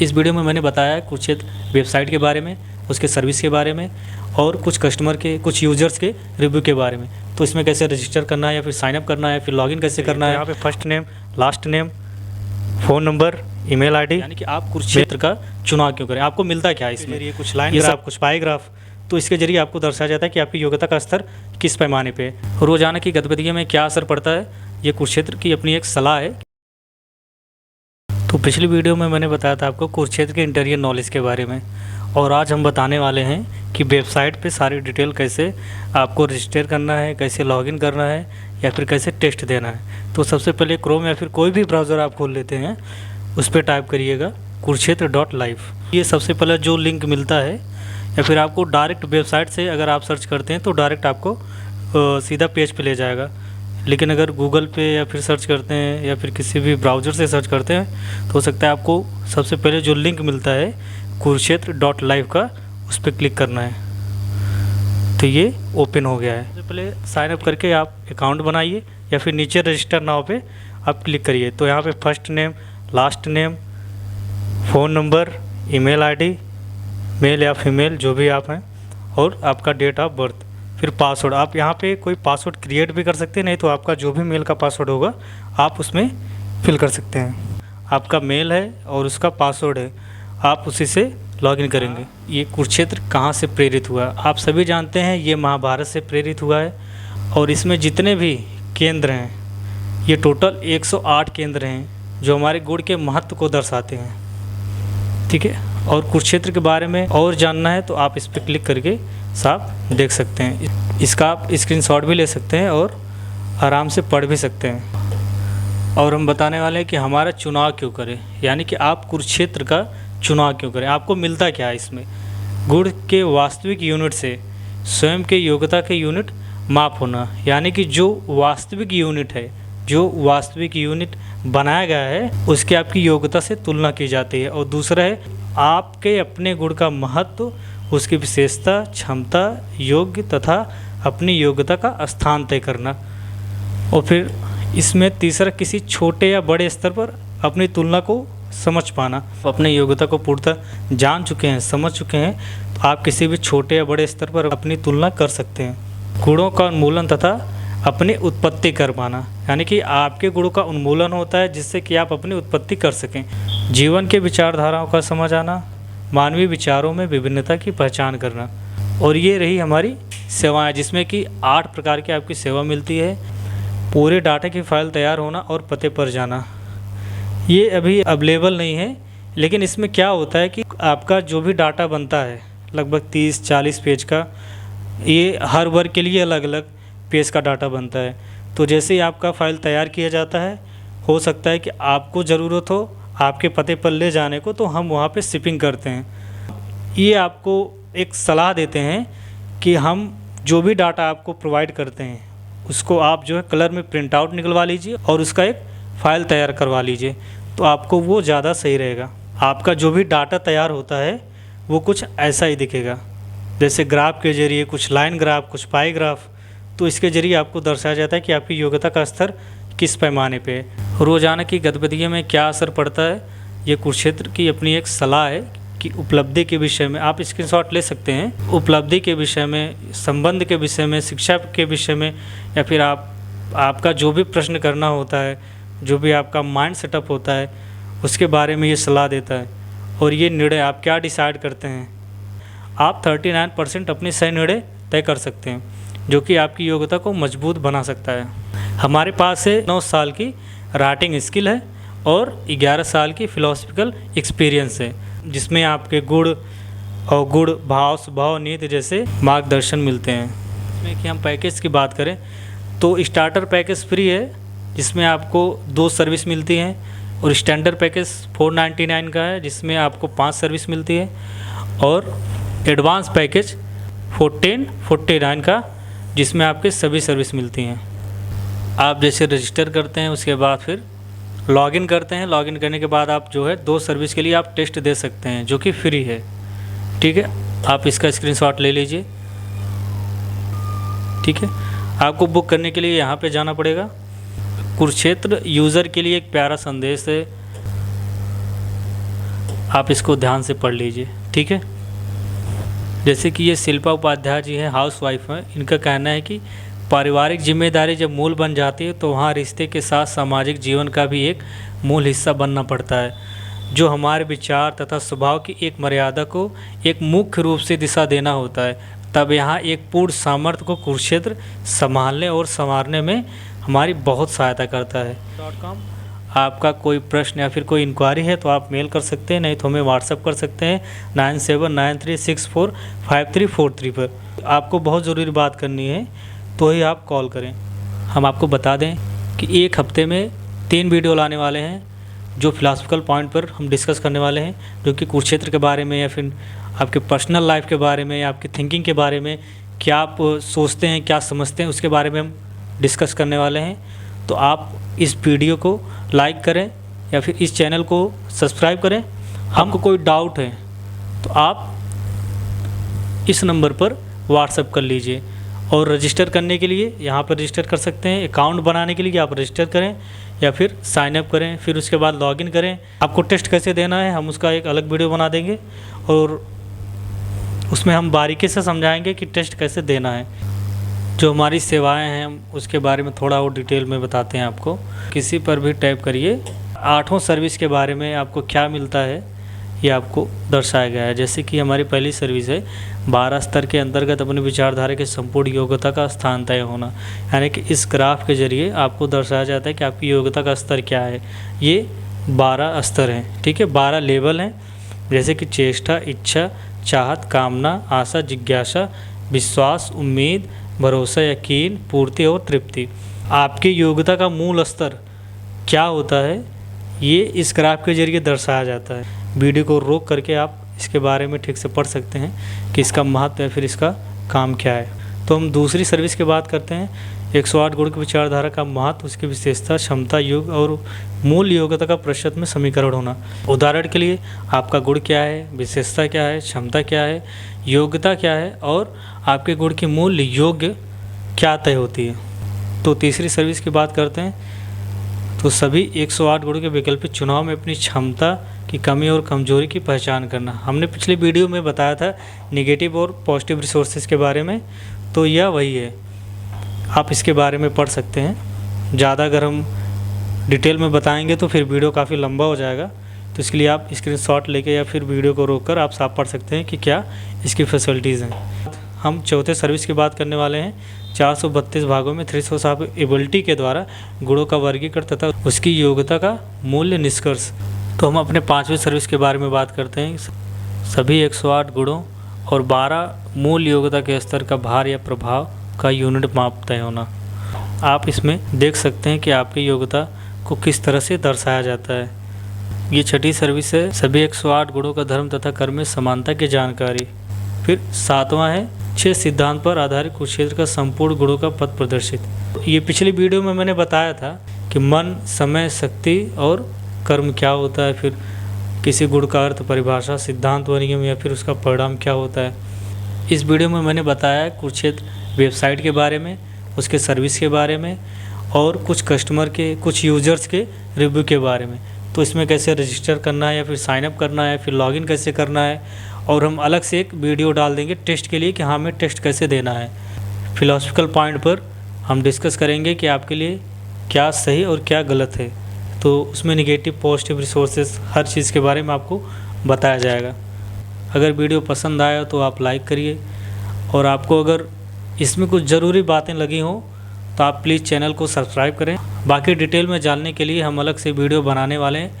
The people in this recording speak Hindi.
इस वीडियो में मैंने बताया है कुरुक्षेत्र वेबसाइट के बारे में, उसके सर्विस के बारे में और कुछ कस्टमर के, कुछ यूजर्स के रिव्यू के बारे में। तो इसमें कैसे रजिस्टर करना है या फिर साइनअप करना है, फिर लॉगिन कैसे करना है। यहाँ पे first name, last name, phone number, email ID, यानी कि आप कुरुक्षेत्र का चुनाव क्यों करें, आपको मिलता क्या है इसमें। ये कुछ लाइन ग्राफ, कुछ पाई ग्राफ, तो इसके जरिए आपको दर्शाया जाता है कि आपकी योग्यता का स्तर किस पैमाने पे है, रोजाना की गतिविधियों में क्या असर पड़ता है। ये कुरुक्षेत्र की अपनी एक सलाह है। तो पिछली वीडियो में मैंने बताया था आपको कुरुक्षेत्र के इंटीरियर नॉलेज के बारे में, और आज हम बताने वाले हैं कि वेबसाइट पे सारी डिटेल कैसे आपको रजिस्टर करना है, कैसे लॉगिन करना है या फिर कैसे टेस्ट देना है। तो सबसे पहले क्रोम या फिर कोई भी ब्राउज़र आप खोल लेते हैं, उस पर टाइप करिएगा kurukshetra.live। ये सबसे पहले जो लिंक मिलता है, या फिर आपको डायरेक्ट वेबसाइट से अगर आप सर्च करते हैं तो डायरेक्ट आपको सीधा पेज पे ले जाएगा। लेकिन अगर गूगल पे या फिर सर्च करते हैं या फिर किसी भी ब्राउज़र से सर्च करते हैं तो हो सकता है आपको सबसे पहले जो लिंक मिलता है kurukshetra.live का, उस पर क्लिक करना है। तो ये ओपन हो गया है। सबसे पहले साइन अप करके आप अकाउंट बनाइए या फिर नीचे रजिस्टर नाउ पे आप क्लिक करिए। तो यहाँ पे first name, last name, phone number, email ID, male या फीमेल जो भी आप हैं, और आपका डेट ऑफ बर्थ, फिर पासवर्ड। आप यहाँ पे कोई पासवर्ड क्रिएट भी कर सकते हैं, नहीं तो आपका जो भी मेल का पासवर्ड होगा आप उसमें फिल कर सकते हैं। आपका मेल है और उसका पासवर्ड है, आप उसी से लॉगिन करेंगे। ये कुरुक्षेत्र कहाँ से प्रेरित हुआ? आप सभी जानते हैं ये महाभारत से प्रेरित हुआ है, और इसमें जितने भी केंद्र हैं, ये टोटल 108 केंद्र हैं जो हमारे गुण के महत्व को दर्शाते हैं। ठीक है, और कुरुक्षेत्र के बारे में और जानना है तो आप इस पर क्लिक करके साफ देख सकते हैं। इसका आप स्क्रीनशॉट भी ले सकते हैं और आराम से पढ़ भी सकते हैं। और हम बताने वाले हैं कि हमारा चुनाव क्यों करें, यानी कि आप कुरुक्षेत्र का चुनाव क्यों करें, आपको मिलता क्या है इसमें। गुण के वास्तविक यूनिट से स्वयं के योग्यता के यूनिट माप होना, यानी कि जो वास्तविक यूनिट है, जो वास्तविक यूनिट बनाया गया है, उसकी आपकी योग्यता से तुलना की जाती है। और दूसरा है आपके अपने गुण का महत्व, उसकी विशेषता, क्षमता, योग्य तथा अपनी योग्यता का स्थान तय करना। और फिर इसमें तीसरा किसी छोटे या बड़े स्तर पर अपनी तुलना को समझ पाना। अपने योग्यता को पूर्णतः जान चुके हैं, समझ चुके हैं, तो आप किसी भी छोटे या बड़े स्तर पर अपनी तुलना कर सकते हैं। गुणों का उन्मूलन तथा अपनी उत्पत्ति कर पाना, यानी कि आपके गुणों का उन्मूलन होता है जिससे कि आप अपनी उत्पत्ति कर सकें। जीवन के विचारधाराओं का समझ आना, मानवीय विचारों में विभिन्नता की पहचान करना। और ये रही हमारी सेवाएं, जिसमें कि 8 प्रकार की आपकी सेवा मिलती है। पूरे डाटा की फाइल तैयार होना और पते पर जाना, ये अभी अवेलेबल नहीं है, लेकिन इसमें क्या होता है कि आपका जो भी डाटा बनता है लगभग 30-40 पेज का, ये हर वर्ग के लिए अलग अलग पेज का डाटा बनता है। तो जैसे ही आपका फ़ाइल तैयार किया जाता है, हो सकता है कि आपको ज़रूरत हो आपके पते पर ले जाने को, तो हम वहाँ पे शिपिंग करते हैं। ये आपको एक सलाह देते हैं कि हम जो भी डाटा आपको प्रोवाइड करते हैं उसको आप जो है कलर में प्रिंट आउट निकलवा लीजिए और उसका एक फ़ाइल तैयार करवा लीजिए, तो आपको वो ज़्यादा सही रहेगा। आपका जो भी डाटा तैयार होता है वो कुछ ऐसा ही दिखेगा, जैसे ग्राफ के ज़रिए, कुछ लाइन ग्राफ, कुछ पाई ग्राफ। तो इसके ज़रिए आपको दर्शाया जाता है कि आपकी योग्यता का स्तर किस पैमाने पे है, रोज़ाना की गतिविधियों में क्या असर पड़ता है। ये कुरुक्षेत्र की अपनी एक सलाह है कि उपलब्धि के विषय में आप स्क्रीनशॉट ले सकते हैं। उपलब्धि के विषय में, संबंध के विषय में, शिक्षा के विषय में, या फिर आपका जो भी प्रश्न करना होता है, जो भी आपका माइंड सेटअप होता है, उसके बारे में ये सलाह देता है। और ये निर्णय आप क्या डिसाइड करते हैं, आप 39% अपने सही निर्णय तय कर सकते हैं, जो कि आपकी योग्यता को मजबूत बना सकता है। हमारे पास है 9 साल की राइटिंग स्किल है और 11 साल की फिलोसफिकल एक्सपीरियंस है, जिसमें आपके गुण और गुण, भाव, स्वभाव, नीति जैसे मार्गदर्शन मिलते हैं। इसमें कि हम पैकेज की बात करें तो स्टार्टर पैकेज फ्री है, जिसमें आपको 2 सर्विस मिलती हैं, और स्टैंडर्ड पैकेज 499 का है, जिसमें आपको 5 सर्विस मिलती है, और एडवांस पैकेज 1449 का, जिसमें आपके सभी सर्विस मिलती हैं। आप जैसे रजिस्टर करते हैं उसके बाद फिर लॉगिन करते हैं। लॉगिन करने के बाद आप जो है 2 सर्विस के लिए आप टेस्ट दे सकते हैं, जो कि फ्री है। ठीक है, आप इसका स्क्रीनशॉट ले लीजिए। ठीक है, आपको बुक करने के लिए यहाँ पे जाना पड़ेगा। कुरुक्षेत्र यूज़र के लिए एक प्यारा संदेश है। आप इसको ध्यान से पढ़ लीजिए, ठीक है। जैसे कि ये शिल्पा उपाध्याय जी हैं, हाउस वाइफ हैं। इनका कहना है कि पारिवारिक जिम्मेदारी जब मूल बन जाती है तो वहाँ रिश्ते के साथ सामाजिक जीवन का भी एक मूल हिस्सा बनना पड़ता है, जो हमारे विचार तथा स्वभाव की एक मर्यादा को एक मुख्य रूप से दिशा देना होता है। तब यहाँ एक पूर्ण सामर्थ्य को कुरुक्षेत्र संभालने और संवारने में हमारी बहुत सहायता करता है। आपका कोई प्रश्न या फिर कोई इंक्वायरी है तो आप मेल कर सकते हैं, नहीं तो हमें व्हाट्सअप कर सकते हैं 9793645343 पर। आपको बहुत ज़रूरी बात करनी है तो ही आप कॉल करें। हम आपको बता दें कि एक हफ्ते में 3 वीडियो लाने वाले हैं, जो फिलॉसफिकल पॉइंट पर हम डिस्कस करने वाले हैं, जो कि कुरुक्षेत्र के बारे में या फिर आपके पर्सनल लाइफ के बारे में या आपकी थिंकिंग के बारे में, क्या आप सोचते हैं, क्या समझते हैं, उसके बारे में हम डिस्कस करने वाले हैं। तो आप इस वीडियो को लाइक करें या फिर इस चैनल को सब्सक्राइब करें। हमको कोई डाउट है तो आप इस नंबर पर व्हाट्सएप कर लीजिए, और रजिस्टर करने के लिए यहाँ पर रजिस्टर कर सकते हैं। अकाउंट बनाने के लिए आप रजिस्टर करें या फिर साइन अप करें, फिर उसके बाद लॉगिन करें। आपको टेस्ट कैसे देना है हम उसका एक अलग वीडियो बना देंगे, और उसमें हम बारीकी से समझाएंगे कि टेस्ट कैसे देना है। जो हमारी सेवाएं हैं हम उसके बारे में थोड़ा और डिटेल में बताते हैं आपको। किसी पर भी टैप करिए, 8 सर्विस के बारे में आपको क्या मिलता है ये आपको दर्शाया गया है। जैसे कि हमारी पहली सर्विस है 12 स्तर के अंतर्गत अपनी विचारधारा के संपूर्ण योग्यता का स्थान तय होना, यानी कि इस ग्राफ के जरिए आपको दर्शाया जाता है कि आपकी योग्यता का स्तर क्या है। ये 12 स्तर हैं, ठीक है, 12 लेवल हैं, जैसे कि चेष्टा, इच्छा, चाहत, कामना, आशा, जिज्ञासा, विश्वास, उम्मीद, भरोसा, यकीन, पूर्ति और तृप्ति। आपकी योग्यता का मूल स्तर क्या होता है ये इस ग्राफ के जरिए दर्शाया जाता है। वीडियो को रोक करके आप इसके बारे में ठीक से पढ़ सकते हैं कि इसका महत्व या फिर इसका काम क्या है। तो हम दूसरी सर्विस की बात करते हैं। 108 गुण की विचारधारा का महत्व, उसकी विशेषता, क्षमता, योग और मूल योग्यता का प्रतिशत में समीकरण होना। उदाहरण के लिए आपका गुण क्या है, विशेषता क्या है, क्षमता क्या है, योग्यता क्या है और आपके गुण की मूल योग्य क्या तय होती है। तो तीसरी सर्विस की बात करते हैं। तो सभी 108 गुणों के वैकल्पिक चुनाव में अपनी क्षमता की कमी और कमजोरी की पहचान करना। हमने पिछले वीडियो में बताया था नेगेटिव और पॉजिटिव रिसोर्सेज के बारे में, तो यह वही है। आप इसके बारे में पढ़ सकते हैं। ज़्यादा अगर हम डिटेल में बताएंगे तो फिर वीडियो काफ़ी लंबा हो जाएगा, तो इसके लिए आप स्क्रीनशॉट लेके या फिर वीडियो को रोककर आप साफ पढ़ सकते हैं कि क्या इसकी फैसिलिटीज़ हैं। हम चौथे सर्विस की बात करने वाले हैं। 432 भागों में थ्रेशोल्ड ऑफ एबिलिटी के द्वारा गुणों का वर्गीकरण तथा उसकी योग्यता का मूल्य निष्कर्ष। तो हम अपने 5वें सर्विस के बारे में बात करते हैं। सभी 108 गुणों और 12 मूल योग्यता के स्तर का भार या प्रभाव का यूनिट माप तय होना। आप इसमें देख सकते हैं कि आपकी योग्यता को किस तरह से दर्शाया जाता है। ये छठी सर्विस है, सभी 108 गुणों का धर्म तथा कर्म में समानता की जानकारी। फिर 7वां है 6 सिद्धांत पर आधारित कुरुक्षेत्र का संपूर्ण गुणों का पथ प्रदर्शित। ये पिछली वीडियो में मैंने बताया था कि मन, समय, शक्ति और कर्म क्या होता है, फिर किसी गुण का अर्थ, परिभाषा, सिद्धांत व नियम या फिर उसका परिणाम क्या होता है। इस वीडियो में मैंने बताया है कुरुक्षेत्र वेबसाइट के बारे में, उसके सर्विस के बारे में और कुछ कस्टमर के, कुछ यूजर्स के रिव्यू के बारे में। तो इसमें कैसे रजिस्टर करना है या फिर साइन अप करना है, फिर लॉगिन कैसे करना है, और हम अलग से एक वीडियो डाल देंगे टेस्ट के लिए कि हाँ हमें टेस्ट कैसे देना है। फिलॉसफिकल पॉइंट पर हम डिस्कस करेंगे कि आपके लिए क्या सही और क्या गलत है। तो उसमें नेगेटिव, पॉजिटिव रिसोर्सेज हर चीज़ के बारे में आपको बताया जाएगा। अगर वीडियो पसंद आया तो आप लाइक करिए, और आपको अगर इसमें कुछ ज़रूरी बातें लगी हों तो आप प्लीज़ चैनल को सब्सक्राइब करें। बाकी डिटेल में जानने के लिए हम अलग से वीडियो बनाने वाले हैं,